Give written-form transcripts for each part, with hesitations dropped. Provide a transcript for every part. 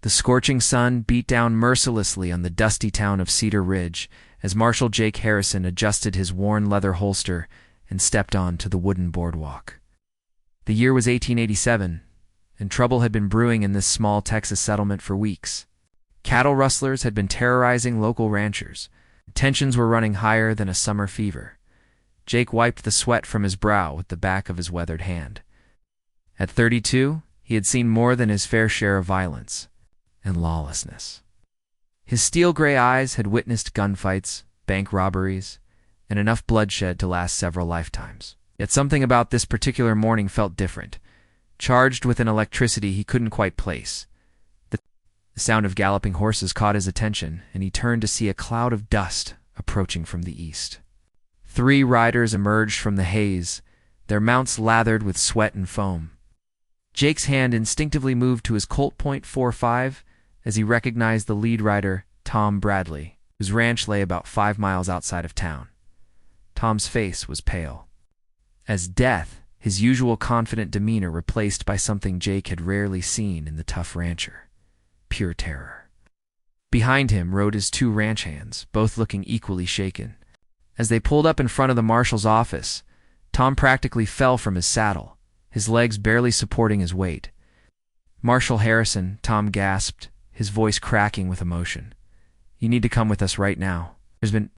The scorching sun beat down mercilessly on the dusty town of Cedar Ridge as Marshal Jake Harrison adjusted his worn leather holster and stepped on to the wooden boardwalk. The year was 1887, and trouble had been brewing in this small Texas settlement for weeks. Cattle rustlers had been terrorizing local ranchers. Tensions were running higher than a summer fever. Jake wiped the sweat from his brow with the back of his weathered hand. At 32, he had seen more than his fair share of violence and lawlessness. His steel-gray eyes had witnessed gunfights, bank robberies, and enough bloodshed to last several lifetimes. Yet something about this particular morning felt different, charged with an electricity he couldn't quite place. The sound of galloping horses caught his attention, and he turned to see a cloud of dust approaching from the east. 3 riders emerged from the haze, their mounts lathered with sweat and foam. Jake's hand instinctively moved to his Colt .45 as he recognized the lead rider, Tom Bradley, whose ranch lay about 5 miles outside of town. Tom's face was pale as death, his usual confident demeanor replaced by something Jake had rarely seen in the tough rancher: pure terror. Behind him rode his 2 ranch hands, both looking equally shaken. As they pulled up in front of the marshal's office, Tom practically fell from his saddle, his legs barely supporting his weight. "Marshal Harrison," Tom gasped, his voice cracking with emotion. "You need to come with us right now. There's been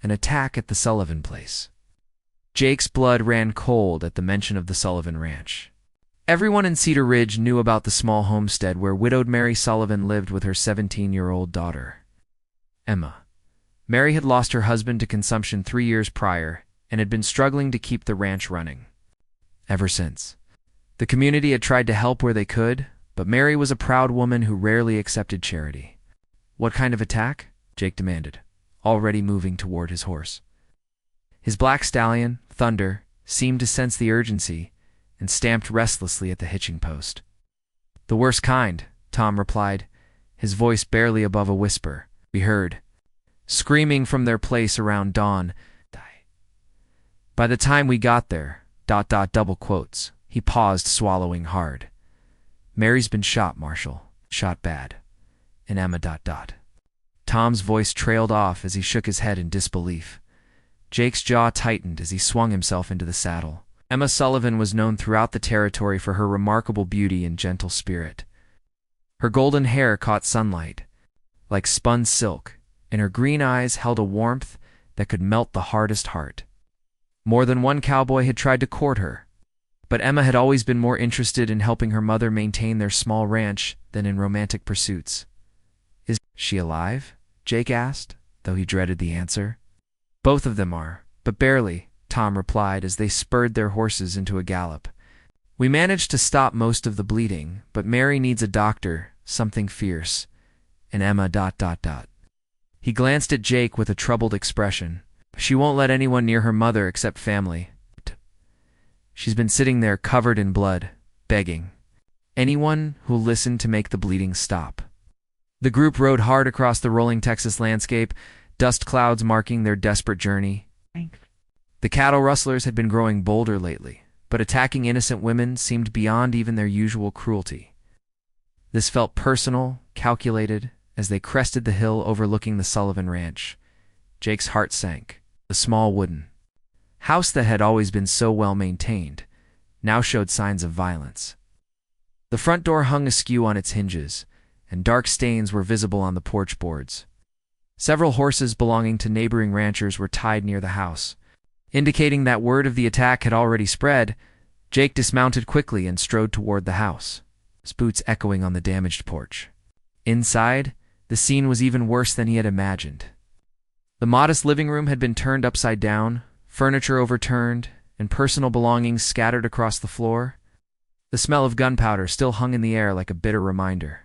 an attack at the Sullivan place." Jake's blood ran cold at the mention of the Sullivan Ranch. Everyone in Cedar Ridge knew about the small homestead where widowed Mary Sullivan lived with her 17-year-old daughter, Emma. Mary had lost her husband to consumption 3 years prior and had been struggling to keep the ranch running ever since. The community had tried to help where they could, but Mary was a proud woman who rarely accepted charity. "What kind of attack?" Jake demanded, already moving toward his horse. His black stallion, Thunder, seemed to sense the urgency and stamped restlessly at the hitching post. "The worst kind," Tom replied, his voice barely above a whisper. "We heard screaming from their place around dawn. By the time we got there, double quotes, he paused, swallowing hard. "Mary's been shot, Marshal. Shot bad. And Emma ... Tom's voice trailed off as he shook his head in disbelief. Jake's jaw tightened as he swung himself into the saddle. Emma Sullivan was known throughout the territory for her remarkable beauty and gentle spirit. Her golden hair caught sunlight like spun silk, and her green eyes held a warmth that could melt the hardest heart. More than one cowboy had tried to court her, but Emma had always been more interested in helping her mother maintain their small ranch than in romantic pursuits. "Is she alive?" Jake asked, though he dreaded the answer. "Both of them are, but barely," Tom replied as they spurred their horses into a gallop. "We managed to stop most of the bleeding, but Mary needs a doctor, something fierce, and Emma ... He glanced at Jake with a troubled expression. "She won't let anyone near her mother except family. She's been sitting there covered in blood, begging anyone who'll listen to make the bleeding stop." The group rode hard across the rolling Texas landscape, dust clouds marking their desperate journey. The cattle rustlers had been growing bolder lately, but attacking innocent women seemed beyond even their usual cruelty. This felt personal, calculated, as they crested the hill overlooking the Sullivan Ranch. Jake's heart sank. The small wooden house that had always been so well maintained now showed signs of violence. The front door hung askew on its hinges, and dark stains were visible on the porch boards. Several horses belonging to neighboring ranchers were tied near the house, indicating that word of the attack had already spread. Jake dismounted quickly and strode toward the house, his boots echoing on the damaged porch. Inside, the scene was even worse than he had imagined. The modest living room had been turned upside down, furniture overturned, and personal belongings scattered across the floor. The smell of gunpowder still hung in the air like a bitter reminder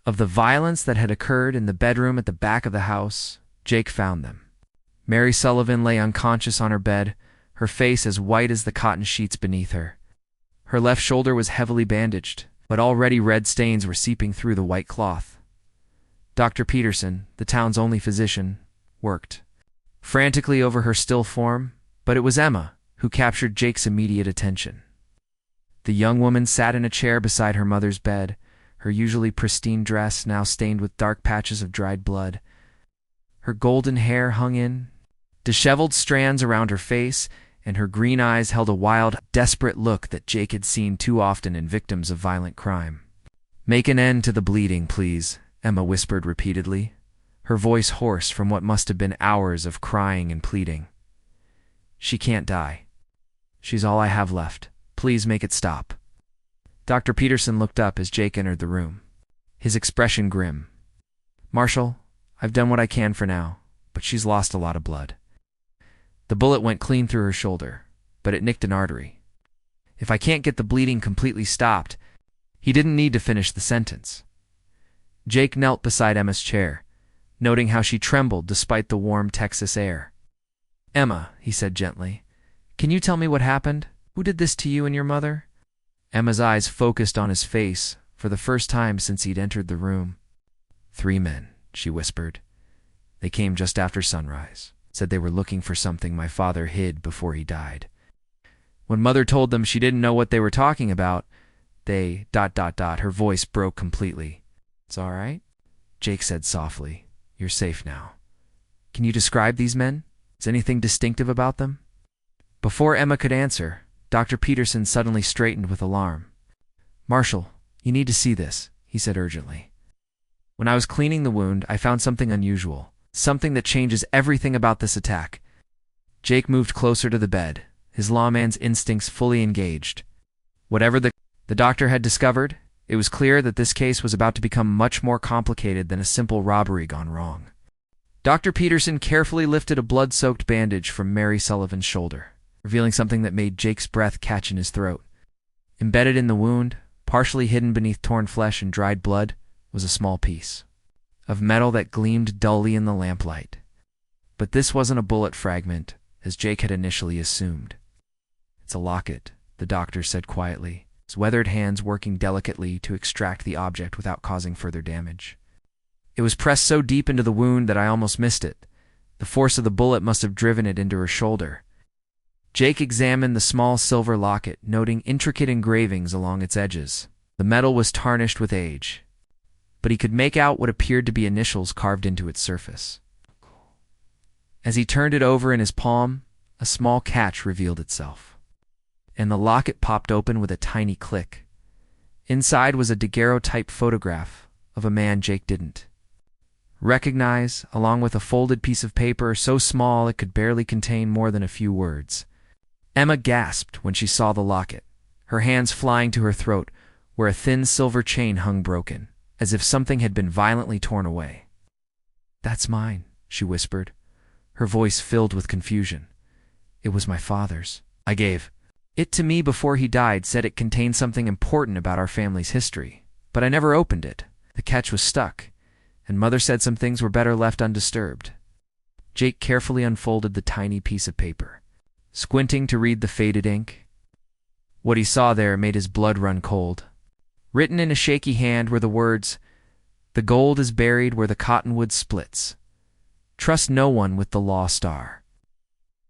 of the violence that had occurred in the bedroom at the back of the house. Jake found them. Mary Sullivan lay unconscious on her bed, her face as white as the cotton sheets beneath her. Her left shoulder was heavily bandaged, but already red stains were seeping through the white cloth. Dr. Peterson, the town's only physician, worked frantically over her still form, but it was Emma who captured Jake's immediate attention. The young woman sat in a chair beside her mother's bed, her usually pristine dress now stained with dark patches of dried blood. Her golden hair hung in disheveled strands around her face, and her green eyes held a wild, desperate look that Jake had seen too often in victims of violent crime. "Make an end to the bleeding, please," Emma whispered repeatedly, her voice hoarse from what must have been hours of crying and pleading. "She can't die. She's all I have left. Please make it stop." Dr. Peterson looked up as Jake entered the room, his expression grim. "Marshall, I've done what I can for now, but she's lost a lot of blood." The bullet went clean through her shoulder, but it nicked an artery. "If I can't get the bleeding completely stopped—" He didn't need to finish the sentence. Jake knelt beside Emma's chair, noting how she trembled despite the warm Texas air. "Emma," he said gently, "can you tell me what happened? Who did this to you and your mother?" Emma's eyes focused on his face for the first time since he'd entered the room. "3 men," she whispered. "They came just after sunrise. Said they were looking for something my father hid before he died. When Mother told them she didn't know what they were talking about, they... Her voice broke completely. "It's all right," Jake said softly. "You're safe now. Can you describe these men? Is anything distinctive about them?" Before Emma could answer, Dr. Peterson suddenly straightened with alarm. "Marshall, you need to see this," he said urgently. "When I was cleaning the wound, I found something unusual. Something that changes everything about this attack." Jake moved closer to the bed, his lawman's instincts fully engaged. Whatever the doctor had discovered, it was clear that this case was about to become much more complicated than a simple robbery gone wrong. Dr. Peterson carefully lifted a blood-soaked bandage from Mary Sullivan's shoulder, revealing something that made Jake's breath catch in his throat. Embedded in the wound, partially hidden beneath torn flesh and dried blood, was a small piece of metal that gleamed dully in the lamplight. But this wasn't a bullet fragment, as Jake had initially assumed. "It's a locket," the doctor said quietly, his weathered hands working delicately to extract the object without causing further damage. "It was pressed so deep into the wound that I almost missed it. The force of the bullet must have driven it into her shoulder." Jake examined the small silver locket, noting intricate engravings along its edges. The metal was tarnished with age, but he could make out what appeared to be initials carved into its surface. As he turned it over in his palm, a small catch revealed itself, and the locket popped open with a tiny click. Inside was a daguerreotype photograph of a man Jake didn't recognize, along with a folded piece of paper so small it could barely contain more than a few words. Emma gasped when she saw the locket, her hands flying to her throat, where a thin silver chain hung broken, as if something had been violently torn away. "That's mine," she whispered, her voice filled with confusion. "It was my father's. I gave it to me before he died, said it contained something important about our family's history. But I never opened it. The catch was stuck, and Mother said some things were better left undisturbed." Jake carefully unfolded the tiny piece of paper, squinting to read the faded ink. What he saw there made his blood run cold. Written in a shaky hand were the words, "The gold is buried where the cottonwood splits. Trust no one with the law star."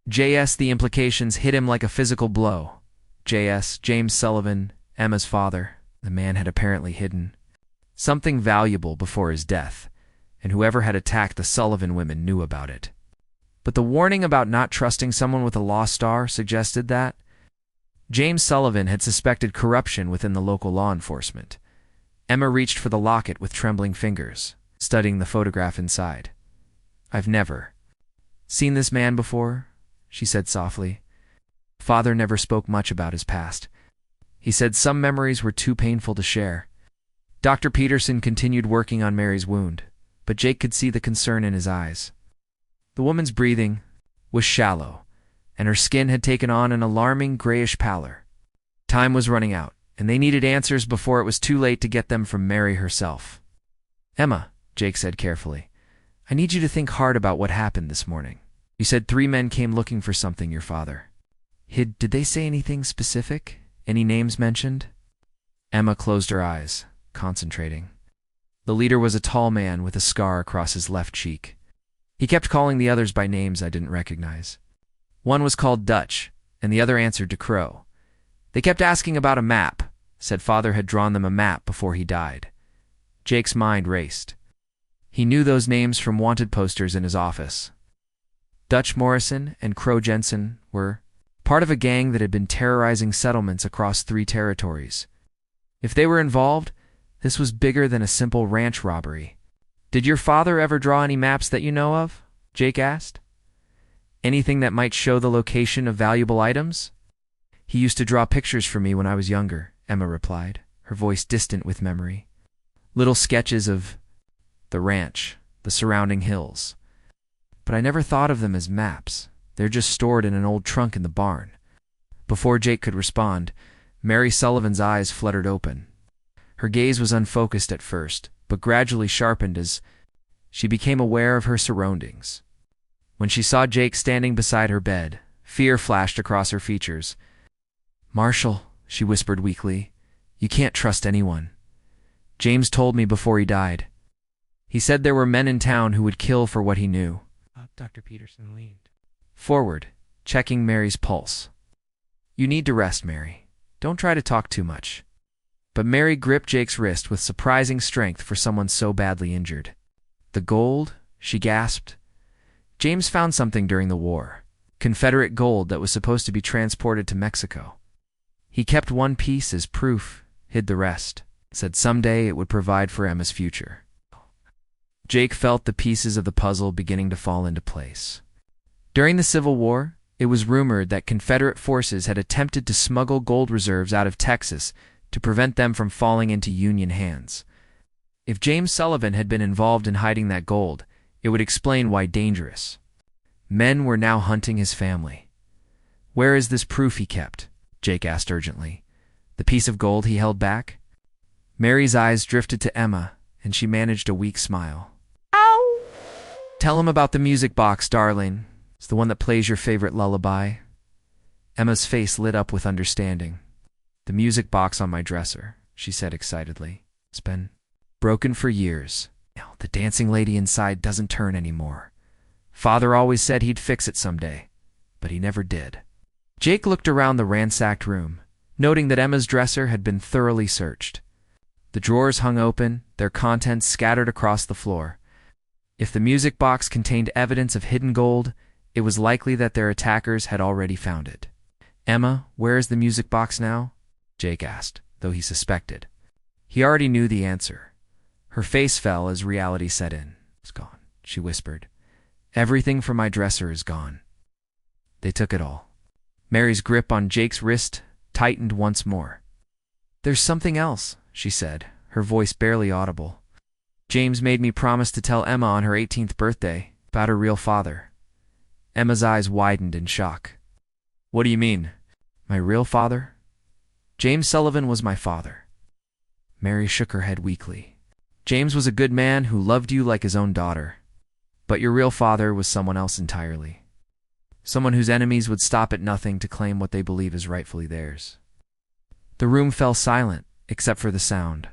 J.S. The implications hit him like a physical blow. J.S., James Sullivan, Emma's father. The man had apparently hidden something valuable before his death, and whoever had attacked the Sullivan women knew about it. But the warning about not trusting someone with a law star suggested that James Sullivan had suspected corruption within the local law enforcement. Emma reached for the locket with trembling fingers, studying the photograph inside. "I've never seen this man before," she said softly. "Father never spoke much about his past. He said some memories were too painful to share." Dr. Peterson continued working on Mary's wound, but Jake could see the concern in his eyes. The woman's breathing was shallow, and her skin had taken on an alarming grayish pallor. Time was running out, and they needed answers before it was too late to get them from Mary herself. "Emma," Jake said carefully, "I need you to think hard about what happened this morning. You said 3 men came looking for something your father hid. Did they say anything specific? Any names mentioned?" Emma closed her eyes, concentrating. The leader was a tall man with a scar across his left cheek. He kept calling the others by names I didn't recognize. One was called Dutch, and the other answered to Crow. They kept asking about a map, said father had drawn them a map before he died. Jake's mind raced. He knew those names from wanted posters in his office. Dutch Morrison and Crow Jensen were part of a gang that had been terrorizing settlements across 3 territories. If they were involved, this was bigger than a simple ranch robbery. "Did your father ever draw any maps that you know of?" Jake asked. "Anything that might show the location of valuable items?" "He used to draw pictures for me when I was younger," Emma replied, her voice distant with memory. "Little sketches of the ranch, the surrounding hills. But I never thought of them as maps. They're just stored in an old trunk in the barn." Before Jake could respond, Mary Sullivan's eyes fluttered open. Her gaze was unfocused at first, but gradually sharpened as she became aware of her surroundings. When she saw Jake standing beside her bed, fear flashed across her features. "Marshall," she whispered weakly, "you can't trust anyone. James told me before he died. He said there were men in town who would kill for what he knew." Dr. Peterson leaned forward, checking Mary's pulse. "You need to rest, Mary. Don't try to talk too much." But Mary gripped Jake's wrist with surprising strength for someone so badly injured. "The gold?" she gasped. "James found something during the war. Confederate gold that was supposed to be transported to Mexico. He kept one piece as proof, hid the rest, said someday it would provide for Emma's future." Jake felt the pieces of the puzzle beginning to fall into place. During the Civil War, it was rumored that Confederate forces had attempted to smuggle gold reserves out of Texas to prevent them from falling into Union hands. If James Sullivan had been involved in hiding that gold, it would explain why dangerous men were now hunting his family. "Where is this proof he kept?" Jake asked urgently. "The piece of gold he held back?" Mary's eyes drifted to Emma, and she managed a weak smile. Ow! "Tell him about the music box, darling. It's the one that plays your favorite lullaby." Emma's face lit up with understanding. "The music box on my dresser," she said excitedly. "It's been broken for years. The dancing lady inside doesn't turn anymore. Father always said he'd fix it someday, but he never did." Jake looked around the ransacked room, noting that Emma's dresser had been thoroughly searched. The drawers hung open, their contents scattered across the floor. If the music box contained evidence of hidden gold, it was likely that their attackers had already found it. "Emma, where is the music box now?" Jake asked, though he suspected. He already knew the answer. Her face fell as reality set in. "It's gone," she whispered. "Everything from my dresser is gone. They took it all." Mary's grip on Jake's wrist tightened once more. "There's something else," she said, her voice barely audible. "James made me promise to tell Emma on her 18th birthday about her real father." Emma's eyes widened in shock. "What do you mean? My real father?" "James Sullivan was my father." Mary shook her head weakly. "James was a good man who loved you like his own daughter. But your real father was someone else entirely. Someone whose enemies would stop at nothing to claim what they believe is rightfully theirs." The room fell silent, except for the sound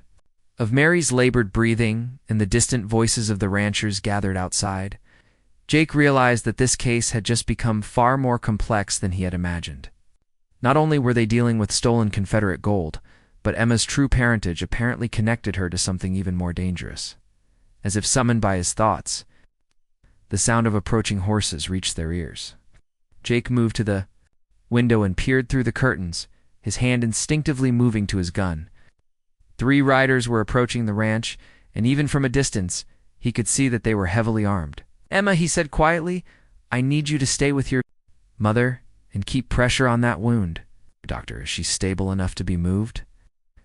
of Mary's labored breathing and the distant voices of the ranchers gathered outside. Jake realized that this case had just become far more complex than he had imagined. Not only were they dealing with stolen Confederate gold, but Emma's true parentage apparently connected her to something even more dangerous. As if summoned by his thoughts, the sound of approaching horses reached their ears. Jake moved to the window and peered through the curtains, his hand instinctively moving to his gun. 3 riders were approaching the ranch, and even from a distance, he could see that they were heavily armed. "Emma," he said quietly, "I need you to stay with your mother and keep pressure on that wound." "Doctor, is she stable enough to be moved?"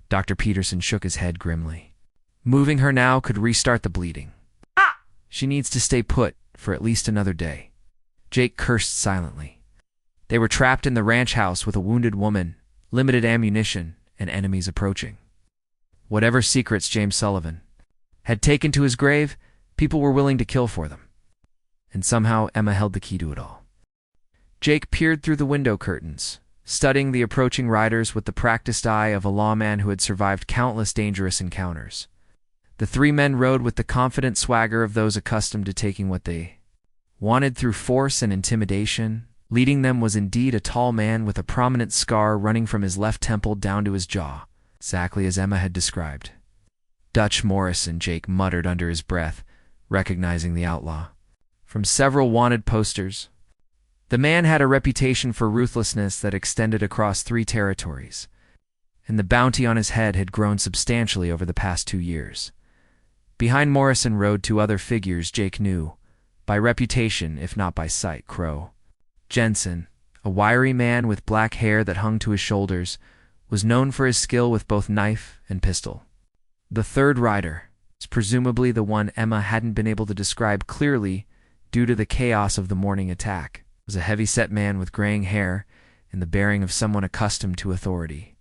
Dr. Peterson shook his head grimly. "Moving her now could restart the bleeding. She needs to stay put for at least another day." Jake cursed silently. They were trapped in the ranch house with a wounded woman, limited ammunition, and enemies approaching. Whatever secrets James Sullivan had taken to his grave, people were willing to kill for them. And somehow Emma held the key to it all. Jake peered through the window curtains, studying the approaching riders with the practiced eye of a lawman who had survived countless dangerous encounters. The 3 men rode with the confident swagger of those accustomed to taking what they wanted through force and intimidation. Leading them was indeed a tall man with a prominent scar running from his left temple down to his jaw, exactly as Emma had described. Dutch Morrison, Jake muttered under his breath, recognizing the outlaw. From several wanted posters. The man had a reputation for ruthlessness that extended across 3 territories, and the bounty on his head had grown substantially over the past 2 years. Behind Morrison rode 2 other figures Jake knew, by reputation if not by sight. Crow Jensen, a wiry man with black hair that hung to his shoulders, was known for his skill with both knife and pistol. The third rider, presumably the one Emma hadn't been able to describe clearly due to the chaos of the morning attack, was a heavy-set man with graying hair and the bearing of someone accustomed to authority.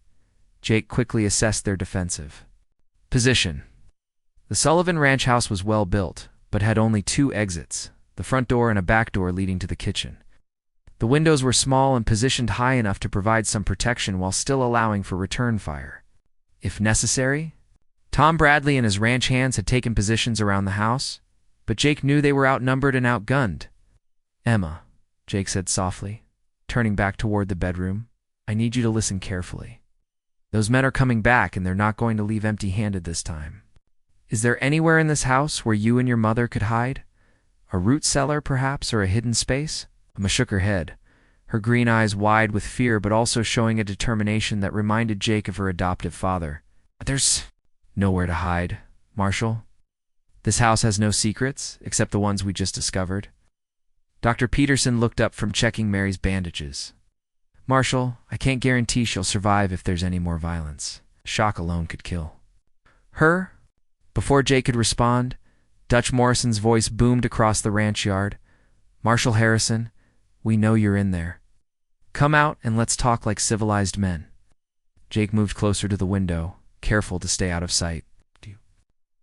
Jake quickly assessed their defensive position. The Sullivan ranch house was well built, but had only 2 exits, the front door and a back door leading to the kitchen. The windows were small and positioned high enough to provide some protection while still allowing for return fire, if necessary. Tom Bradley and his ranch hands had taken positions around the house, but Jake knew they were outnumbered and outgunned. "Emma," Jake said softly, turning back toward the bedroom, "I need you to listen carefully. Those men are coming back, and they're not going to leave empty-handed this time. Is there anywhere in this house where you and your mother could hide? A root cellar, perhaps, or a hidden space?" Emma shook her head, her green eyes wide with fear but also showing a determination that reminded Jake of her adoptive father. "There's nowhere to hide, Marshall. This house has no secrets, except the ones we just discovered." Dr. Peterson looked up from checking Mary's bandages. "Marshall, I can't guarantee she'll survive if there's any more violence. Shock alone could kill her." Before Jake could respond, Dutch Morrison's voice boomed across the ranch yard. "Marshall Harrison, we know you're in there. Come out and let's talk like civilized men." Jake moved closer to the window, careful to stay out of sight. "Do you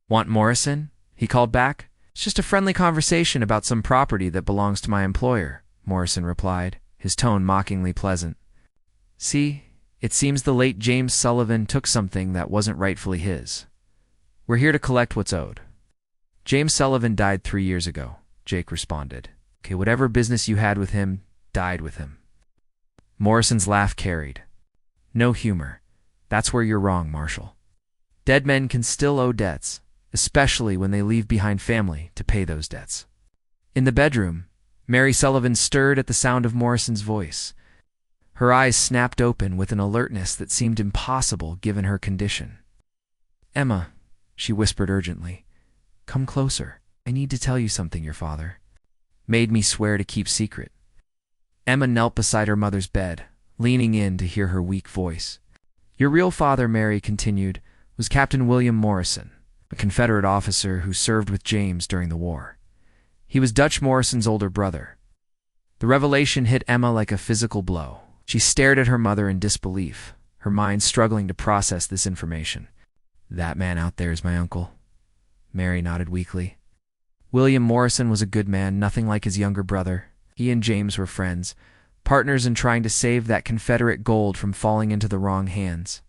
want Morrison?" he called back. "It's just a friendly conversation about some property that belongs to my employer," Morrison replied, his tone mockingly pleasant. "See, it seems the late James Sullivan took something that wasn't rightfully his. We're here to collect what's owed." "James Sullivan died 3 years ago," Jake responded. "Okay, whatever business you had with him died with him." Morrison's laugh carried. "No humor. That's where you're wrong, Marshall. Dead men can still owe debts, especially when they leave behind family to pay those debts." In the bedroom, Mary Sullivan stirred at the sound of Morrison's voice. Her eyes snapped open with an alertness that seemed impossible given her condition. "Emma," she whispered urgently, "come closer. I need to tell you something your father made me swear to keep secret." Emma knelt beside her mother's bed, leaning in to hear her weak voice. "Your real father," Mary continued, "was Captain William Morrison, a Confederate officer who served with James during the war. He was Dutch Morrison's older brother." The revelation hit Emma like a physical blow. She stared at her mother in disbelief, her mind struggling to process this information. "That man out there is my uncle," Mary nodded weakly. "William Morrison was a good man, nothing like his younger brother. He and James were friends, partners in trying to save that Confederate gold from falling into the wrong hands.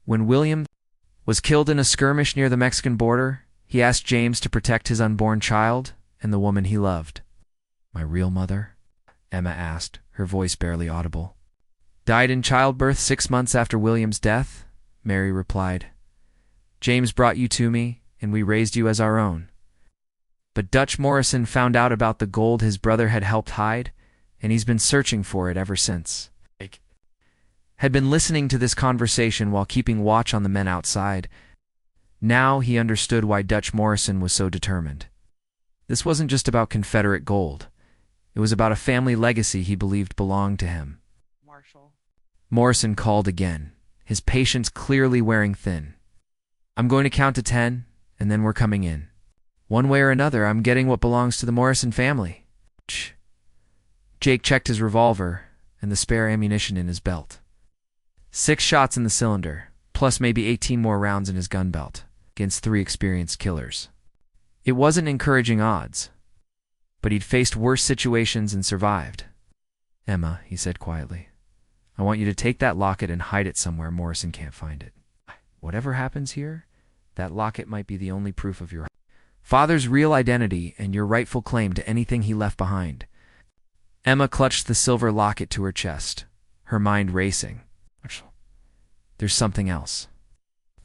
When William was killed in a skirmish near the Mexican border, he asked James to protect his unborn child and the woman he loved." "My real mother?" Emma asked, her voice barely audible. "Died in childbirth 6 months after William's death," Mary replied. "James brought you to me, and we raised you as our own. But Dutch Morrison found out about the gold his brother had helped hide, and he's been searching for it ever since." Jake had been listening to this conversation while keeping watch on the men outside. Now he understood why Dutch Morrison was so determined. This wasn't just about Confederate gold. It was about a family legacy he believed belonged to him. "Marshall." Morrison called again, his patience clearly wearing thin. "I'm going to count to 10, and then we're coming in. One way or another, I'm getting what belongs to the Morrison family." Shh. Jake checked his revolver and the spare ammunition in his belt. 6 shots in the cylinder, plus maybe 18 more rounds in his gun belt, against 3 experienced killers. It wasn't encouraging odds, but he'd faced worse situations and survived. "Emma," he said quietly, "I want you to take that locket and hide it somewhere Morrison can't find it. Whatever happens here, that locket might be the only proof of your father's real identity and your rightful claim to anything he left behind." Emma clutched the silver locket to her chest, her mind racing. "There's something else."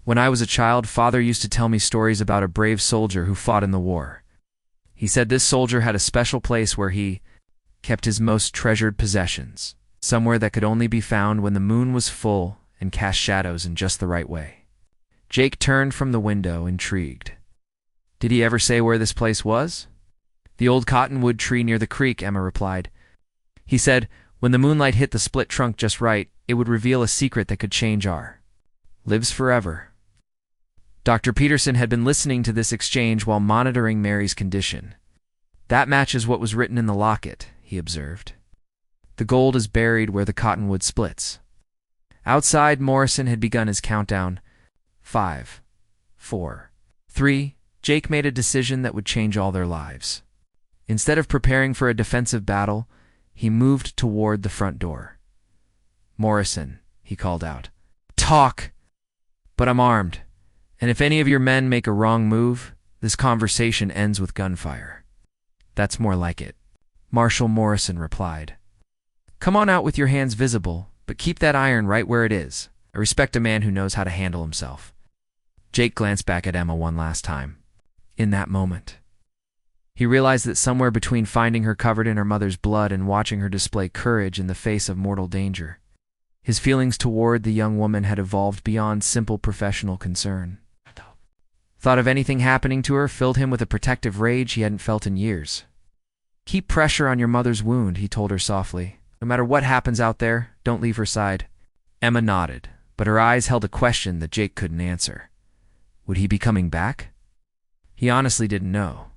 When I was a child, Father used to tell me stories about a brave soldier who fought in the war. He said this soldier had a special place where he kept his most treasured possessions, somewhere that could only be found when the moon was full and cast shadows in just the right way. Jake turned from the window, intrigued. Did he ever say where this place was? The old cottonwood tree near the creek, Emma replied. He said, when the moonlight hit the split trunk just right, it would reveal a secret that could change our lives forever. Dr. Peterson had been listening to this exchange while monitoring Mary's condition. That matches what was written in the locket, he observed. The gold is buried where the cottonwood splits. Outside, Morrison had begun his countdown. 5, 4, 3. Jake made a decision that would change all their lives. Instead of preparing for a defensive battle, he moved toward the front door. Morrison, he called out. Talk! But I'm armed, and if any of your men make a wrong move, this conversation ends with gunfire. That's more like it, Marshal Morrison replied. Come on out with your hands visible, but keep that iron right where it is. I respect a man who knows how to handle himself. Jake glanced back at Emma one last time. In that moment, he realized that somewhere between finding her covered in her mother's blood and watching her display courage in the face of mortal danger, his feelings toward the young woman had evolved beyond simple professional concern. Thought of anything happening to her filled him with a protective rage he hadn't felt in years. Keep pressure on your mother's wound, he told her softly. No matter what happens out there, don't leave her side. Emma nodded, but her eyes held a question that Jake couldn't answer. Would he be coming back? He honestly didn't know.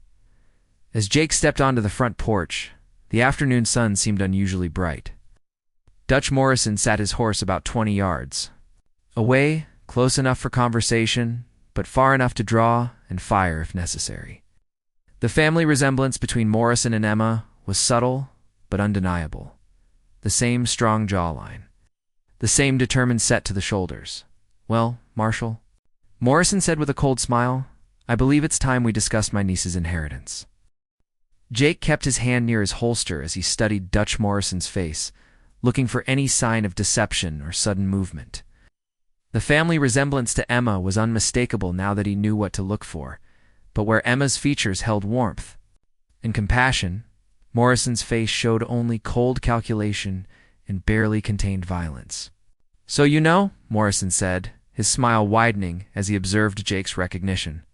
As Jake stepped onto the front porch, the afternoon sun seemed unusually bright. Dutch Morrison sat his horse about 20 yards away, close enough for conversation, but far enough to draw and fire if necessary. The family resemblance between Morrison and Emma was subtle but undeniable. The same strong jawline. The same determined set to the shoulders. Well, Marshal, Morrison said with a cold smile, I believe it's time we discussed my niece's inheritance. Jake kept his hand near his holster as he studied Dutch Morrison's face, looking for any sign of deception or sudden movement. The family resemblance to Emma was unmistakable now that he knew what to look for, but where Emma's features held warmth and compassion, Morrison's face showed only cold calculation and barely contained violence. So you know, Morrison said, his smile widening as he observed Jake's recognition.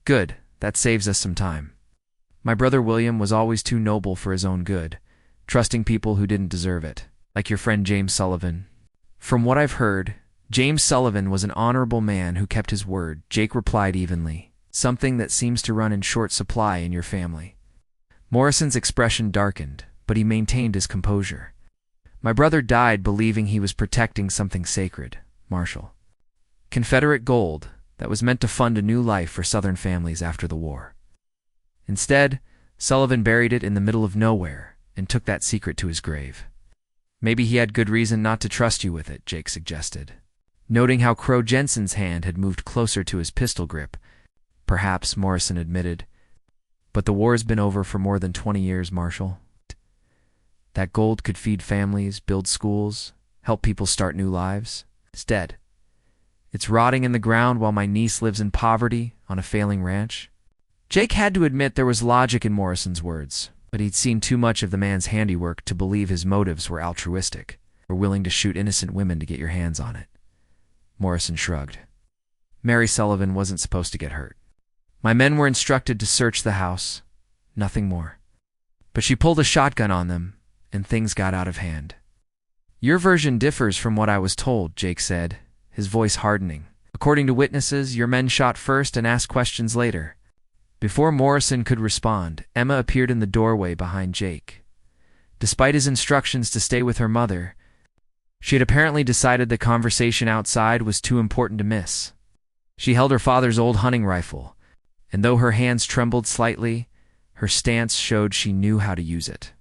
Good, that saves us some time. My brother William was always too noble for his own good, trusting people who didn't deserve it, like your friend James Sullivan. From what I've heard, James Sullivan was an honorable man who kept his word, Jake replied evenly, something that seems to run in short supply in your family. Morrison's expression darkened, but he maintained his composure. My brother died believing he was protecting something sacred, Marshal. Confederate gold that was meant to fund a new life for Southern families after the war. Instead, Sullivan buried it in the middle of nowhere and took that secret to his grave. Maybe he had good reason not to trust you with it, Jake suggested, noting how Crow Jensen's hand had moved closer to his pistol grip. Perhaps, Morrison admitted, but the war's been over for more than 20 years, Marshal. That gold could feed families, build schools, help people start new lives. Instead, it's rotting in the ground while my niece lives in poverty on a failing ranch. Jake had to admit there was logic in Morrison's words, but he'd seen too much of the man's handiwork to believe his motives were altruistic, or willing to shoot innocent women to get your hands on it. Morrison shrugged. Mary Sullivan wasn't supposed to get hurt. My men were instructed to search the house, nothing more. But she pulled a shotgun on them, and things got out of hand. Your version differs from what I was told, Jake said, his voice hardening. According to witnesses, your men shot first and asked questions later. Before Morrison could respond, Emma appeared in the doorway behind Jake. Despite his instructions to stay with her mother, she had apparently decided the conversation outside was too important to miss. She held her father's old hunting rifle, and though her hands trembled slightly, her stance showed she knew how to use it.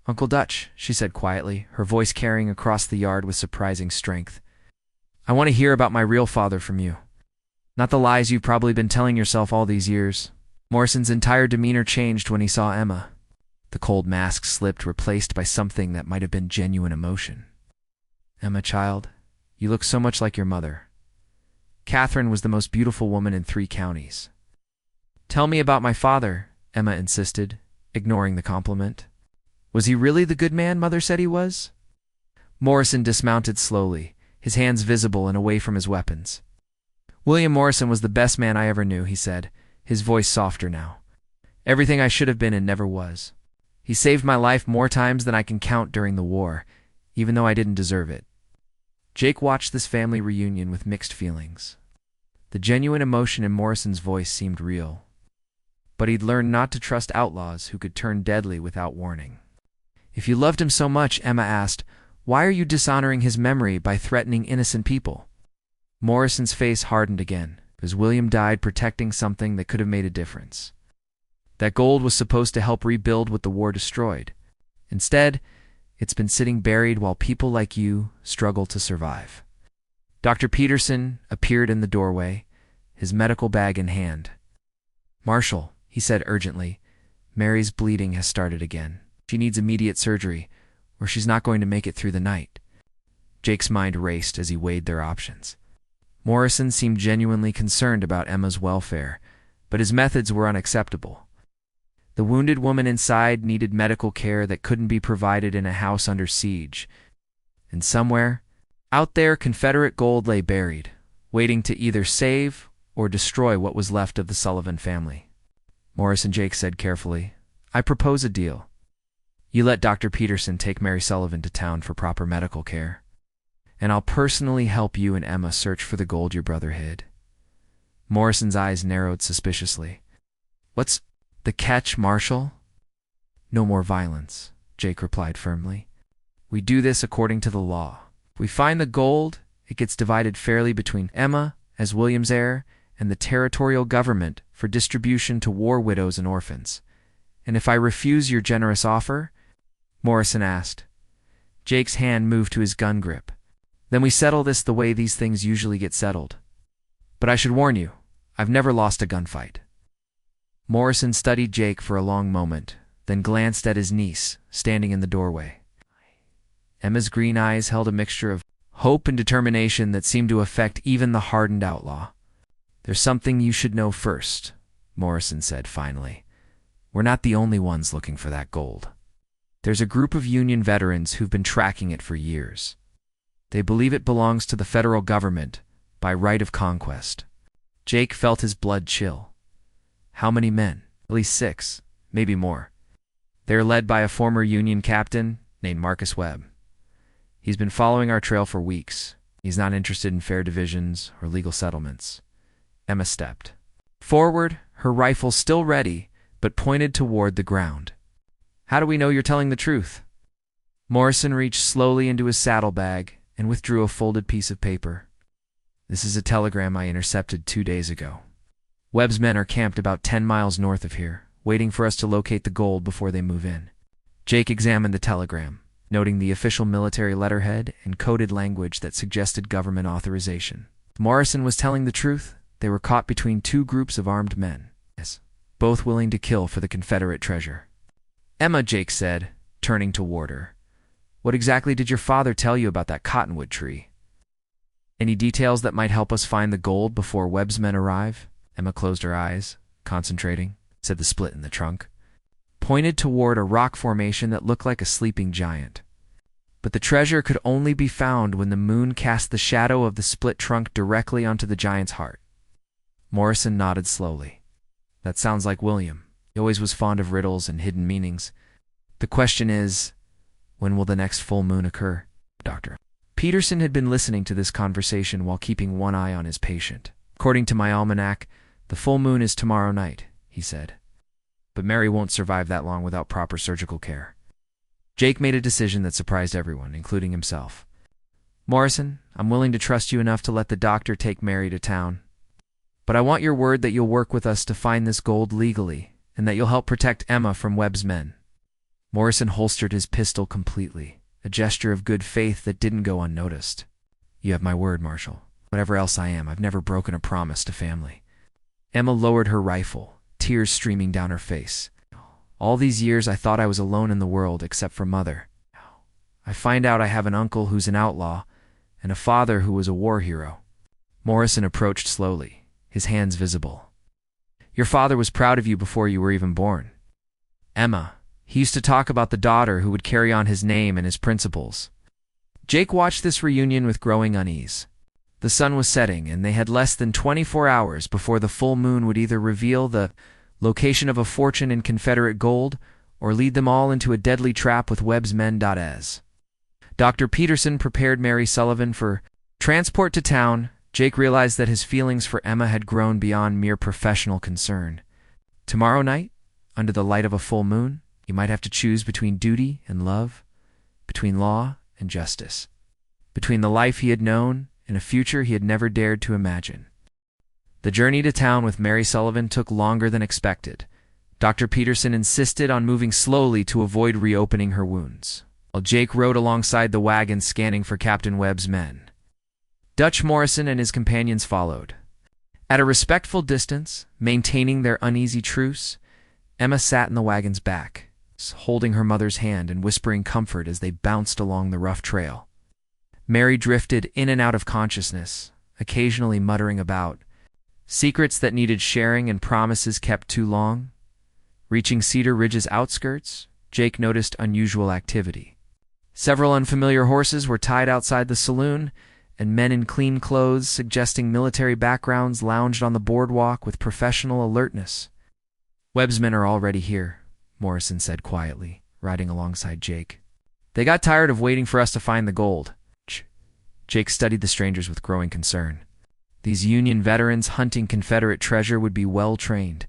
Uncle Dutch, she said quietly, her voice carrying across the yard with surprising strength. I want to hear about my real father from you. Not the lies you've probably been telling yourself all these years. Morrison's entire demeanor changed when he saw Emma. The cold mask slipped, replaced by something that might have been genuine emotion. Emma, child, you look so much like your mother. Catherine was the most beautiful woman in 3 counties. "Tell me about my father," Emma insisted, ignoring the compliment. "Was he really the good man Mother said he was?" Morrison dismounted slowly, his hands visible and away from his weapons. "William Morrison was the best man I ever knew," he said, his voice softer now. "Everything I should have been and never was. He saved my life more times than I can count during the war, even though I didn't deserve it." Jake watched this family reunion with mixed feelings. The genuine emotion in Morrison's voice seemed real. But he'd learned not to trust outlaws who could turn deadly without warning. "If you loved him so much," Emma asked, "why are you dishonoring his memory by threatening innocent people?" Morrison's face hardened again, as William died protecting something that could have made a difference. That gold was supposed to help rebuild what the war destroyed. Instead, it's been sitting buried while people like you struggle to survive. Dr. Peterson appeared in the doorway, his medical bag in hand. "Marshal," he said urgently, "Mary's bleeding has started again. She needs immediate surgery, or she's not going to make it through the night." Jake's mind raced as he weighed their options. Morrison seemed genuinely concerned about Emma's welfare, but his methods were unacceptable. The wounded woman inside needed medical care that couldn't be provided in a house under siege. And somewhere, out there, Confederate gold lay buried, waiting to either save or destroy what was left of the Sullivan family. Morris and Jake said carefully, "I propose a deal. You let Dr. Peterson take Mary Sullivan to town for proper medical care, and I'll personally help you and Emma search for the gold your brother hid." Morrison's eyes narrowed suspiciously. "What's the catch, Marshal?" "No more violence," Jake replied firmly. "We do this according to the law. If we find the gold, it gets divided fairly between Emma, as William's heir, and the territorial government for distribution to war widows and orphans. And if I refuse your generous offer?" Morrison asked. Jake's hand moved to his gun grip. "Then we settle this the way these things usually get settled. But I should warn you, I've never lost a gunfight." Morrison studied Jake for a long moment, then glanced at his niece, standing in the doorway. Emma's green eyes held a mixture of hope and determination that seemed to affect even the hardened outlaw. "There's something you should know first," Morrison said finally. "We're not the only ones looking for that gold. There's a group of Union veterans who've been tracking it for years. They believe it belongs to the federal government by right of conquest." Jake felt his blood chill. "How many men?" "At least 6, maybe more. They're led by a former Union captain named Marcus Webb. He's been following our trail for weeks. He's not interested in fair divisions or legal settlements." Emma stepped forward, her rifle still ready, but pointed toward the ground. "How do we know you're telling the truth?" Morrison reached slowly into his saddlebag and withdrew a folded piece of paper. "This is a telegram I intercepted 2 days ago. Webb's men are camped about 10 miles north of here, waiting for us to locate the gold before they move in." Jake examined the telegram, noting the official military letterhead and coded language that suggested government authorization. If Morrison was telling the truth, they were caught between 2 groups of armed men, both willing to kill for the Confederate treasure. "Emma," Jake said, turning toward her, "what exactly did your father tell you about that cottonwood tree? Any details that might help us find the gold before Webb's men arrive?" Emma closed her eyes, concentrating, said the split in the trunk, pointed toward a rock formation that looked like a sleeping giant. But the treasure could only be found when the moon cast the shadow of the split trunk directly onto the giant's heart. Morrison nodded slowly. "That sounds like William. He always was fond of riddles and hidden meanings. The question is, when will the next full moon occur, Doctor?" Peterson had been listening to this conversation while keeping one eye on his patient. "According to my almanac, the full moon is tomorrow night," he said. "But Mary won't survive that long without proper surgical care." Jake made a decision that surprised everyone, including himself. "Morrison, I'm willing to trust you enough to let the doctor take Mary to town. But I want your word that you'll work with us to find this gold legally, and that you'll help protect Emma from Webb's men." Morrison holstered his pistol completely, a gesture of good faith that didn't go unnoticed. "You have my word, Marshal. Whatever else I am, I've never broken a promise to family." Emma lowered her rifle, tears streaming down her face. "All these years I thought I was alone in the world except for Mother. I find out I have an uncle who's an outlaw and a father who was a war hero." Morrison approached slowly, his hands visible. Your father was proud of you before you were even born. Emma, he used to talk about the daughter who would carry on his name and his principles. Jake watched this reunion with growing unease. The sun was setting, and they had less than 24 hours before the full moon would either reveal the location of a fortune in Confederate gold or lead them all into a deadly trap with Webb's men. As Dr. Peterson prepared Mary Sullivan for transport to town, Jake realized that his feelings for Emma had grown beyond mere professional concern. Tomorrow night, under the light of a full moon, he might have to choose between duty and love, between law and justice, between the life he had known and a future he had never dared to imagine. The journey to town with Mary Sullivan took longer than expected. Dr. Peterson insisted on moving slowly to avoid reopening her wounds, while Jake rode alongside the wagon scanning for Captain Webb's men. Dutch Morrison and his companions followed. At a respectful distance, maintaining their uneasy truce, Emma sat in the wagon's back, holding her mother's hand and whispering comfort as they bounced along the rough trail. Mary drifted in and out of consciousness, occasionally muttering about secrets that needed sharing and promises kept too long. Reaching Cedar Ridge's outskirts, Jake noticed unusual activity. Several unfamiliar horses were tied outside the saloon, and men in clean clothes suggesting military backgrounds lounged on the boardwalk with professional alertness. Webb's men are already here, Morrison said quietly, riding alongside Jake. They got tired of waiting for us to find the gold. Jake studied the strangers with growing concern. These Union veterans hunting Confederate treasure would be well trained,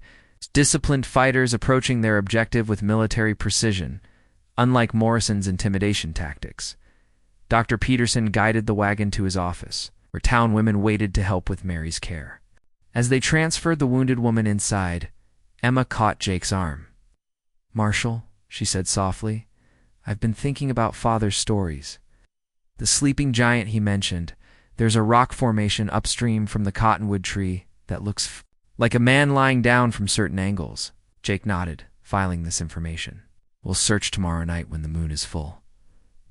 disciplined fighters approaching their objective with military precision, unlike Morrison's intimidation tactics. Dr. Peterson guided the wagon to his office, where town women waited to help with Mary's care. As they transferred the wounded woman inside, Emma caught Jake's arm. "Marshall," she said softly, "I've been thinking about Father's stories. The sleeping giant he mentioned, there's a rock formation upstream from the cottonwood tree that looks like a man lying down from certain angles." Jake nodded, filing this information. "We'll search tomorrow night when the moon is full.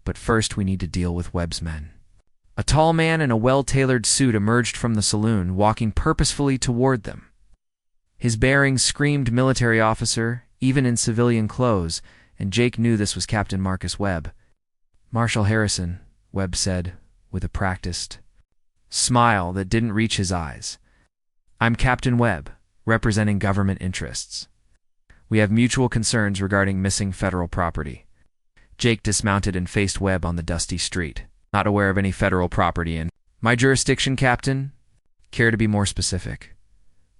But first we need to deal with Webb's men." A tall man in a well-tailored suit emerged from the saloon, walking purposefully toward them. His bearing screamed military officer, even in civilian clothes, and Jake knew this was Captain Marcus Webb. "Marshal Harrison," Webb said, with a practiced smile that didn't reach his eyes. "I'm Captain Webb, representing government interests. We have mutual concerns regarding missing federal property." Jake dismounted and faced Webb on the dusty street. "Not aware of any federal property in my jurisdiction, Captain. Care to be more specific?"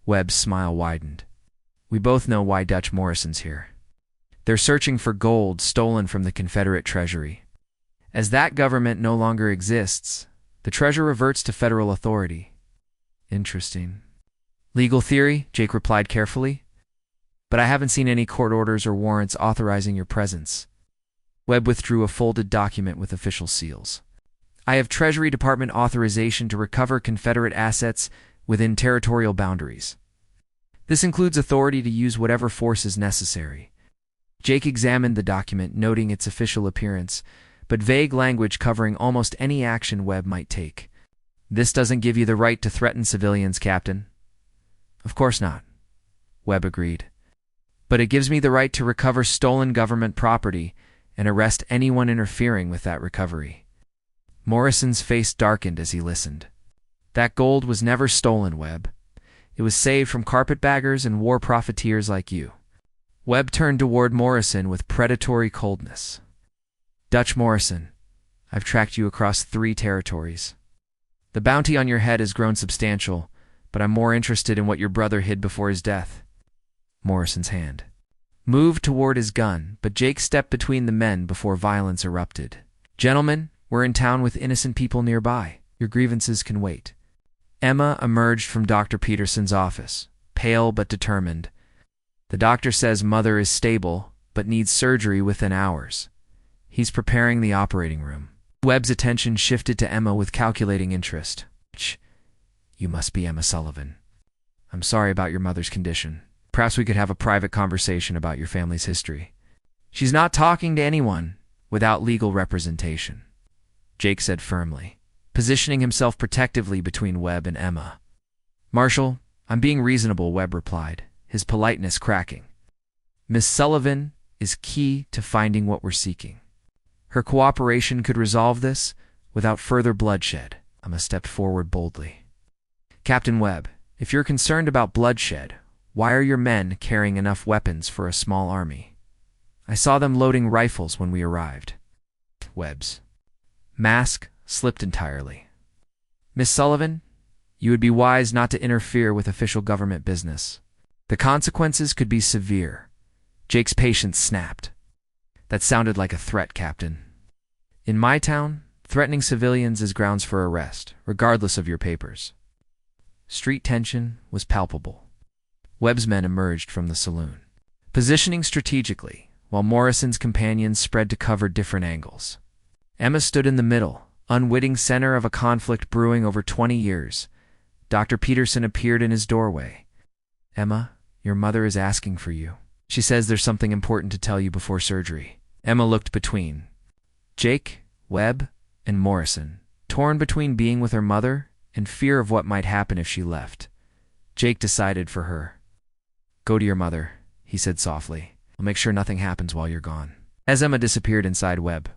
Webb's smile widened. "We both know why Dutch Morrison's here. They're searching for gold stolen from the Confederate treasury. As that government no longer exists, the treasure reverts to federal authority." "Interesting. Legal theory," Jake replied carefully. "But I haven't seen any court orders or warrants authorizing your presence." Webb withdrew a folded document with official seals. "I have Treasury Department authorization to recover Confederate assets within territorial boundaries. This includes authority to use whatever force is necessary." Jake examined the document, noting its official appearance, but vague language covering almost any action Webb might take. "This doesn't give you the right to threaten civilians, Captain." "Of course not," Webb agreed. "But it gives me the right to recover stolen government property and arrest anyone interfering with that recovery." Morrison's face darkened as he listened. "That gold was never stolen, Webb. It was saved from carpetbaggers and war profiteers like you." Webb turned toward Morrison with predatory coldness. "Dutch Morrison, I've tracked you across 3 territories. The bounty on your head has grown substantial, but I'm more interested in what your brother hid before his death." Morrison's hand moved toward his gun, but Jake stepped between the men before violence erupted. "Gentlemen, we're in town with innocent people nearby. Your grievances can wait." Emma emerged from Dr. Peterson's office, pale but determined. "The doctor says Mother is stable, but needs surgery within hours. He's preparing the operating room." Webb's attention shifted to Emma with calculating interest. "You must be Emma Sullivan. I'm sorry about your mother's condition. Perhaps we could have a private conversation about your family's history." "She's not talking to anyone without legal representation," Jake said firmly. positioning himself protectively between Webb and Emma. "Marshal, I'm being reasonable," Webb replied, his politeness cracking. "Miss Sullivan is key to finding what we're seeking. Her cooperation could resolve this without further bloodshed." Emma stepped forward boldly. "Captain Webb, if you're concerned about bloodshed, why are your men carrying enough weapons for a small army? I saw them loading rifles when we arrived." Webb's mask slipped entirely. "Miss Sullivan, you would be wise not to interfere with official government business. The consequences could be severe." Jake's patience snapped. "That sounded like a threat, Captain. In my town, threatening civilians is grounds for arrest, regardless of your papers." Street tension was palpable. Webb's men emerged from the saloon, positioning strategically, while Morrison's companions spread to cover different angles. Emma stood in the middle, unwitting center of a conflict brewing over 20 years. Dr. Peterson appeared in his doorway. "Emma, your mother is asking for you. She says there's something important to tell you before surgery." Emma looked between Jake, Webb, and Morrison, torn between being with her mother and fear of what might happen if she left. Jake decided for her. "Go to your mother," he said softly. "I'll make sure nothing happens while you're gone." As Emma disappeared inside, Webb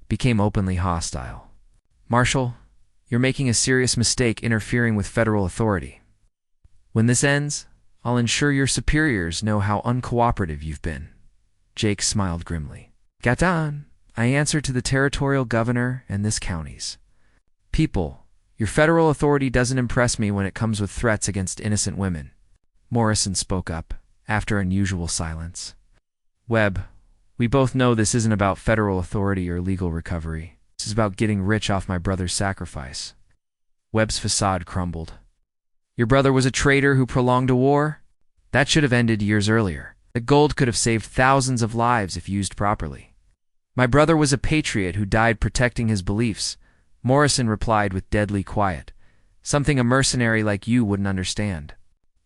became openly hostile. "Marshal, you're making a serious mistake interfering with federal authority. When this ends, I'll ensure your superiors know how uncooperative you've been." Jake smiled grimly. "Captain, I answer to the territorial governor and this county's people. Your federal authority doesn't impress me when it comes with threats against innocent women." Morrison spoke up, after unusual silence. "Webb, we both know this isn't about federal authority or legal recovery. This is about getting rich off my brother's sacrifice." Webb's facade crumbled. "Your brother was a traitor who prolonged a war? That should have ended years earlier. The gold could have saved thousands of lives if used properly." "My brother was a patriot who died protecting his beliefs," Morrison replied with deadly quiet, "something a mercenary like you wouldn't understand."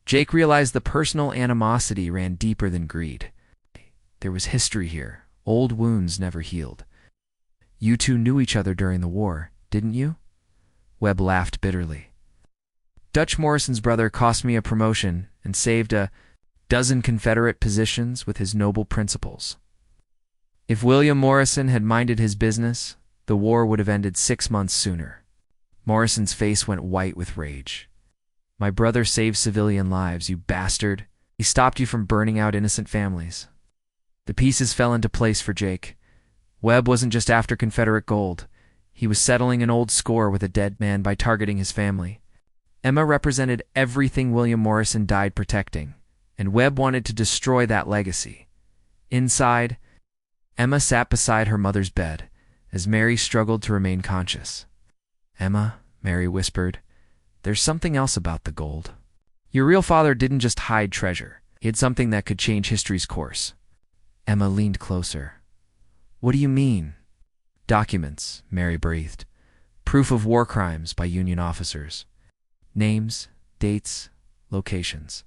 Jake realized the personal animosity ran deeper than greed. There was history here, old wounds never healed. "You two knew each other during the war, didn't you?" Webb laughed bitterly. "Dutch Morrison's brother cost me a promotion and saved a dozen Confederate positions with his noble principles. If William Morrison had minded his business, the war would have ended 6 months sooner." Morrison's face went white with rage. "My brother saved civilian lives, you bastard. He stopped you from burning out innocent families." The pieces fell into place for Jake. Webb wasn't just after Confederate gold. He was settling an old score with a dead man by targeting his family. Emma represented everything William Morrison died protecting, and Webb wanted to destroy that legacy. Inside, Emma sat beside her mother's bed as Mary struggled to remain conscious. "Emma," Mary whispered, "there's something else about the gold. Your real father didn't just hide treasure. He had something that could change history's course." Emma leaned closer. "What do you mean?" "Documents," Mary breathed. "Proof of war crimes by Union officers. Names, dates, locations.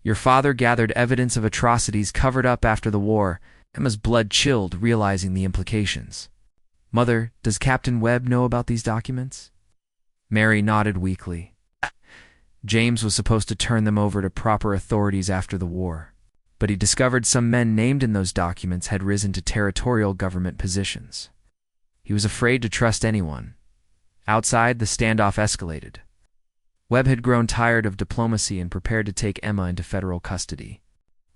Your father gathered evidence of atrocities covered up after the war." Emma's blood chilled, realizing the implications. "Mother, does Captain Webb know about these documents?" Mary nodded weakly. "James was supposed to turn them over to proper authorities after the war, but he discovered some men named in those documents had risen to territorial government positions. He was afraid to trust anyone. Outside, the standoff escalated. Webb had grown tired of diplomacy and prepared to take Emma into federal custody,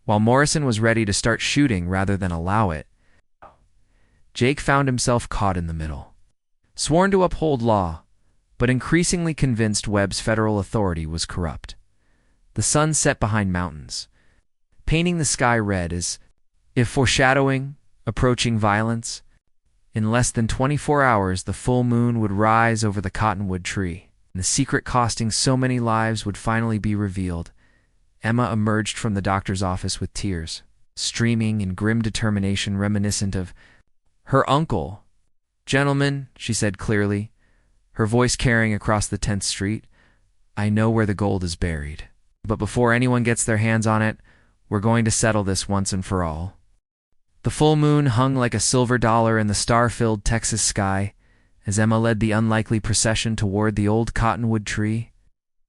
while Morrison was ready to start shooting rather than allow it. Jake found himself caught in the middle. Sworn to uphold law, but increasingly convinced Webb's federal authority was corrupt. The sun set behind mountains, painting the sky red as if foreshadowing approaching violence. In less than 24 hours, the full moon would rise over the cottonwood tree, and the secret costing so many lives would finally be revealed. Emma emerged from the doctor's office with tears, streaming in grim determination reminiscent of her uncle. "Gentlemen," she said clearly, her voice carrying across the 10th Street, "I know where the gold is buried. But before anyone gets their hands on it, we're going to settle this once and for all." The full moon hung like a silver dollar in the star-filled Texas sky, as Emma led the unlikely procession toward the old cottonwood tree.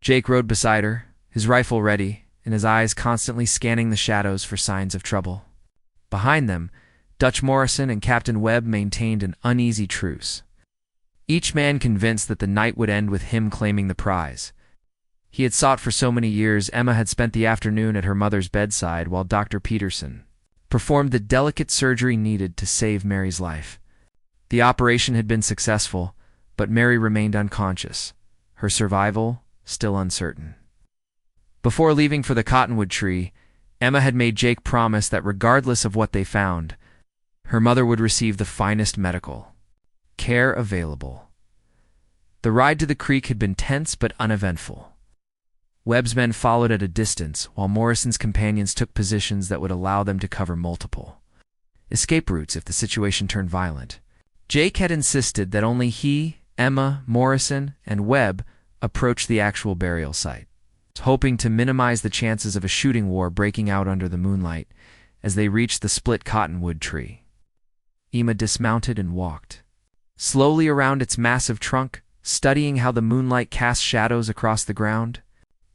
Jake rode beside her, his rifle ready, and his eyes constantly scanning the shadows for signs of trouble. Behind them, Dutch Morrison and Captain Webb maintained an uneasy truce, each man convinced that the night would end with him claiming the prize. He had sought for so many years. Emma had spent the afternoon at her mother's bedside while Dr. Peterson performed the delicate surgery needed to save Mary's life. The operation had been successful, but Mary remained unconscious, her survival still uncertain. Before leaving for the cottonwood tree, Emma had made Jake promise that regardless of what they found, her mother would receive the finest medical care available. The ride to the creek had been tense but uneventful. Webb's men followed at a distance, while Morrison's companions took positions that would allow them to cover multiple escape routes if the situation turned violent. Jake had insisted that only he, Emma, Morrison, and Webb approach the actual burial site, hoping to minimize the chances of a shooting war breaking out under the moonlight as they reached the split cottonwood tree. Emma dismounted and walked slowly around its massive trunk, studying how the moonlight cast shadows across the ground.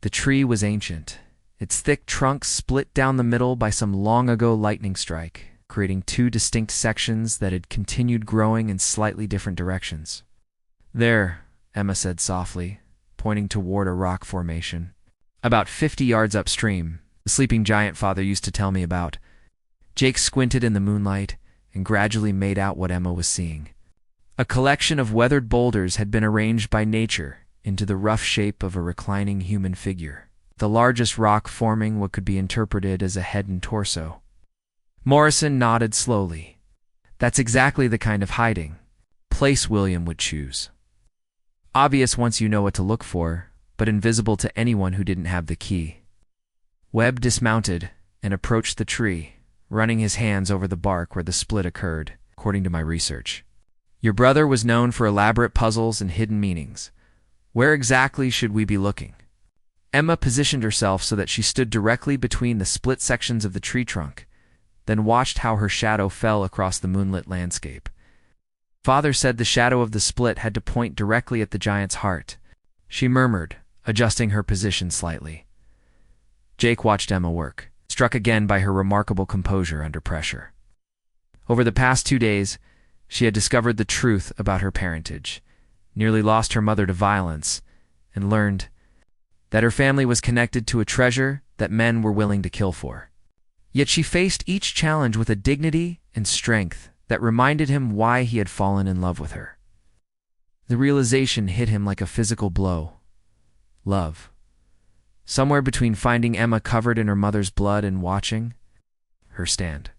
The tree was ancient, its thick trunk split down the middle by some long-ago lightning strike, creating two distinct sections that had continued growing in slightly different directions. "There," Emma said softly, pointing toward a rock formation, "about 50 yards upstream, the sleeping giant father used to tell me about." Jake squinted in the moonlight and gradually made out what Emma was seeing. A collection of weathered boulders had been arranged by nature into the rough shape of a reclining human figure, the largest rock forming what could be interpreted as a head and torso. Morrison nodded slowly. "That's exactly the kind of hiding place William would choose. Obvious once you know what to look for, but invisible to anyone who didn't have the key." Webb dismounted and approached the tree, running his hands over the bark where the split occurred, according to my research. "Your brother was known for elaborate puzzles and hidden meanings. Where exactly should we be looking?" Emma positioned herself so that she stood directly between the split sections of the tree trunk, then watched how her shadow fell across the moonlit landscape. "Father said the shadow of the split had to point directly at the giant's heart," she murmured, adjusting her position slightly. Jake watched Emma work, struck again by her remarkable composure under pressure. Over the past 2 days, she had discovered the truth about her parentage, nearly lost her mother to violence, and learned that her family was connected to a treasure that men were willing to kill for. Yet she faced each challenge with a dignity and strength that reminded him why he had fallen in love with her. The realization hit him like a physical blow. Love. Somewhere between finding Emma covered in her mother's blood and watching her stand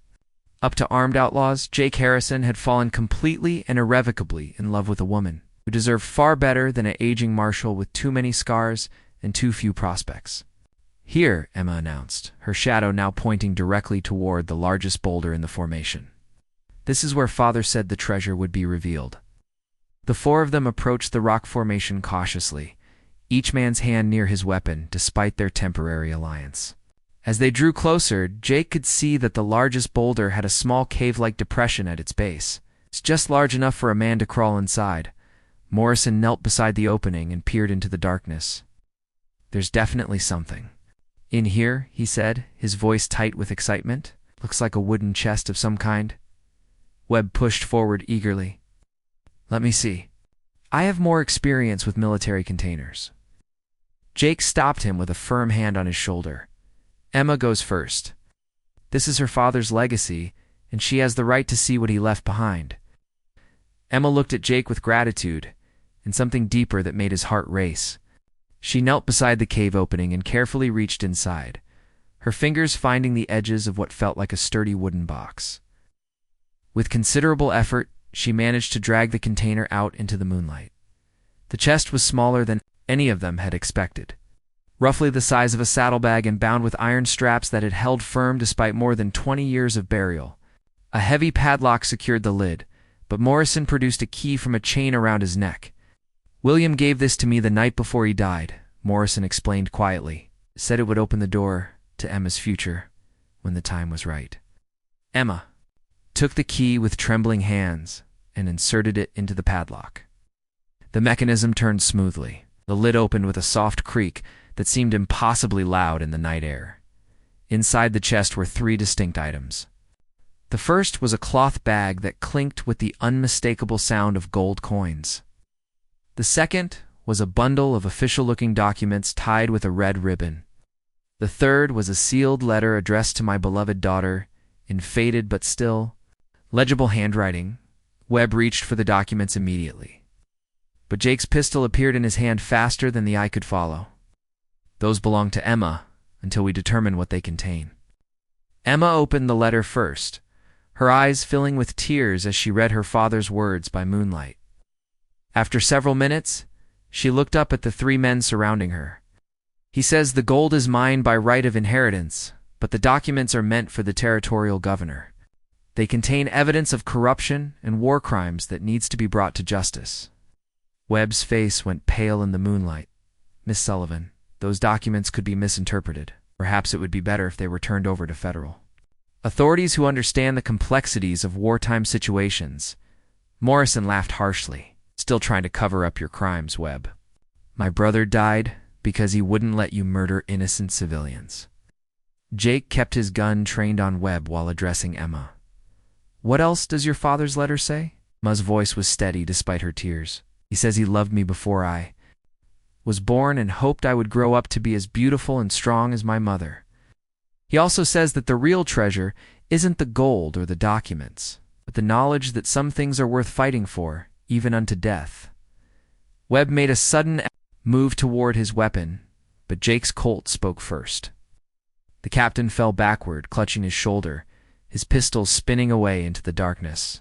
up to armed outlaws, Jake Harrison had fallen completely and irrevocably in love with a woman who deserved far better than an aging marshal with too many scars and too few prospects. "Here," Emma announced, her shadow now pointing directly toward the largest boulder in the formation. "This is where Father said the treasure would be revealed." The four of them approached the rock formation cautiously, each man's hand near his weapon despite their temporary alliance. As they drew closer, Jake could see that the largest boulder had a small cave-like depression at its base. It's just large enough for a man to crawl inside. Morrison knelt beside the opening and peered into the darkness. "There's definitely something in here," he said, his voice tight with excitement. "Looks like a wooden chest of some kind." Webb pushed forward eagerly. "Let me see. I have more experience with military containers." Jake stopped him with a firm hand on his shoulder. "Emma goes first. This is her father's legacy, and she has the right to see what he left behind." Emma looked at Jake with gratitude and something deeper that made his heart race. She knelt beside the cave opening and carefully reached inside, her fingers finding the edges of what felt like a sturdy wooden box. With considerable effort, she managed to drag the container out into the moonlight. The chest was smaller than any of them had expected, roughly the size of a saddlebag and bound with iron straps that had held firm despite more than 20 years of burial. A heavy padlock secured the lid, but Morrison produced a key from a chain around his neck. "William gave this to me the night before he died," Morrison explained quietly. "Said it would open the door to Emma's future when the time was right." Emma took the key with trembling hands and inserted it into the padlock. The mechanism turned smoothly. The lid opened with a soft creak that seemed impossibly loud in the night air. Inside the chest were 3 distinct items. The first was a cloth bag that clinked with the unmistakable sound of gold coins. The second was a bundle of official-looking documents tied with a red ribbon. The third was a sealed letter addressed to my beloved daughter, in faded but still legible handwriting. Webb reached for the documents immediately. But Jake's pistol appeared in his hand faster than the eye could follow. Those belonged to Emma, until we determine what they contain. Emma opened the letter first, her eyes filling with tears as she read her father's words by moonlight. After several minutes, she looked up at the 3 men surrounding her. He says the gold is mine by right of inheritance, but the documents are meant for the territorial governor. They contain evidence of corruption and war crimes that needs to be brought to justice. Webb's face went pale in the moonlight. Miss Sullivan, those documents could be misinterpreted. Perhaps it would be better if they were turned over to federal authorities who understand the complexities of wartime situations. Morrison laughed harshly. Still trying to cover up your crimes, Webb. My brother died because he wouldn't let you murder innocent civilians. Jake kept his gun trained on Webb while addressing Emma. What else does your father's letter say? Emma's voice was steady despite her tears. He says he loved me before I was born and hoped I would grow up to be as beautiful and strong as my mother. He also says that the real treasure isn't the gold or the documents, but the knowledge that some things are worth fighting for, even unto death. Webb made a sudden move toward his weapon, but Jake's Colt spoke first. The captain fell backward, clutching his shoulder, his pistol spinning away into the darkness.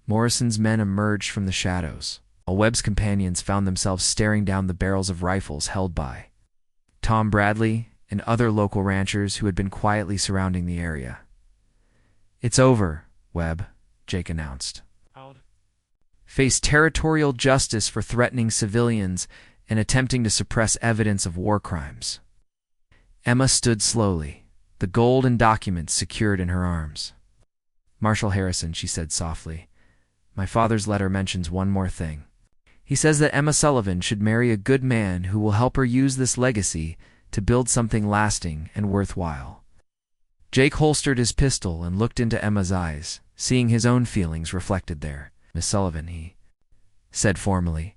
Morrison's men emerged from the shadows, while Webb's companions found themselves staring down the barrels of rifles held by Tom Bradley and other local ranchers who had been quietly surrounding the area. It's over, Webb, Jake announced. Face territorial justice for threatening civilians and attempting to suppress evidence of war crimes. Emma stood slowly, the gold and documents secured in her arms. Marshal Harrison, she said softly, my father's letter mentions one more thing. He says that Emma Sullivan should marry a good man who will help her use this legacy to build something lasting and worthwhile. Jake holstered his pistol and looked into Emma's eyes, seeing his own feelings reflected there. Miss Sullivan, he said formally,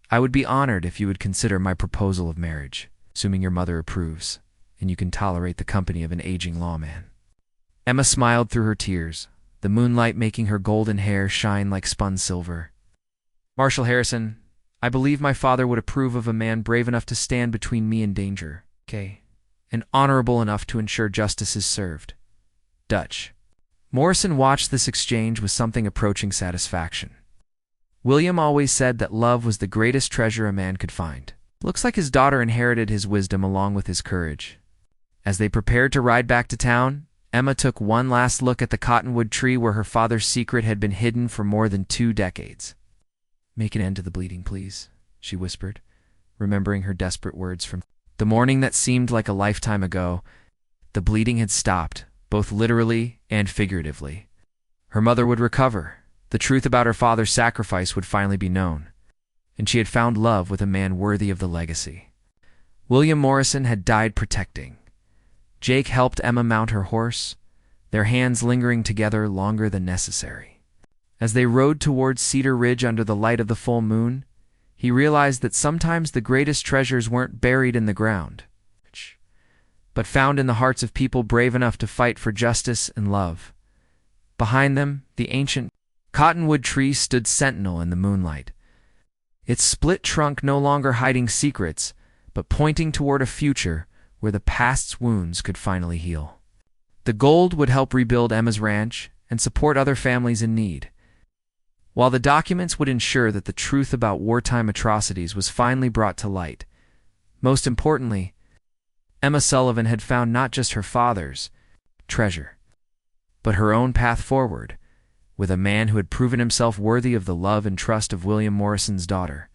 I would be honored if you would consider my proposal of marriage, assuming your mother approves, and you can tolerate the company of an aging lawman. Emma smiled through her tears, the moonlight making her golden hair shine like spun silver. Marshal Harrison, I believe my father would approve of a man brave enough to stand between me and danger, and honorable enough to ensure justice is served. Dutch. Morrison watched this exchange with something approaching satisfaction. William always said that love was the greatest treasure a man could find. Looks like his daughter inherited his wisdom along with his courage. As they prepared to ride back to town, Emma took one last look at the cottonwood tree where her father's secret had been hidden for more than 2 decades. Make an end to the bleeding, please, she whispered, remembering her desperate words from the morning that seemed like a lifetime ago. The bleeding had stopped, both literally and figuratively. Her mother would recover, the truth about her father's sacrifice would finally be known, and she had found love with a man worthy of the legacy. William Morrison had died protecting. Jake helped Emma mount her horse, their hands lingering together longer than necessary. As they rode towards Cedar Ridge under the light of the full moon, he realized that sometimes the greatest treasures weren't buried in the ground, but found in the hearts of people brave enough to fight for justice and love. Behind them, the ancient cottonwood tree stood sentinel in the moonlight, its split trunk no longer hiding secrets, but pointing toward a future where the past's wounds could finally heal. The gold would help rebuild Emma's ranch and support other families in need, while the documents would ensure that the truth about wartime atrocities was finally brought to light. Most importantly, Emma Sullivan had found not just her father's treasure, but her own path forward, with a man who had proven himself worthy of the love and trust of William Morrison's daughter.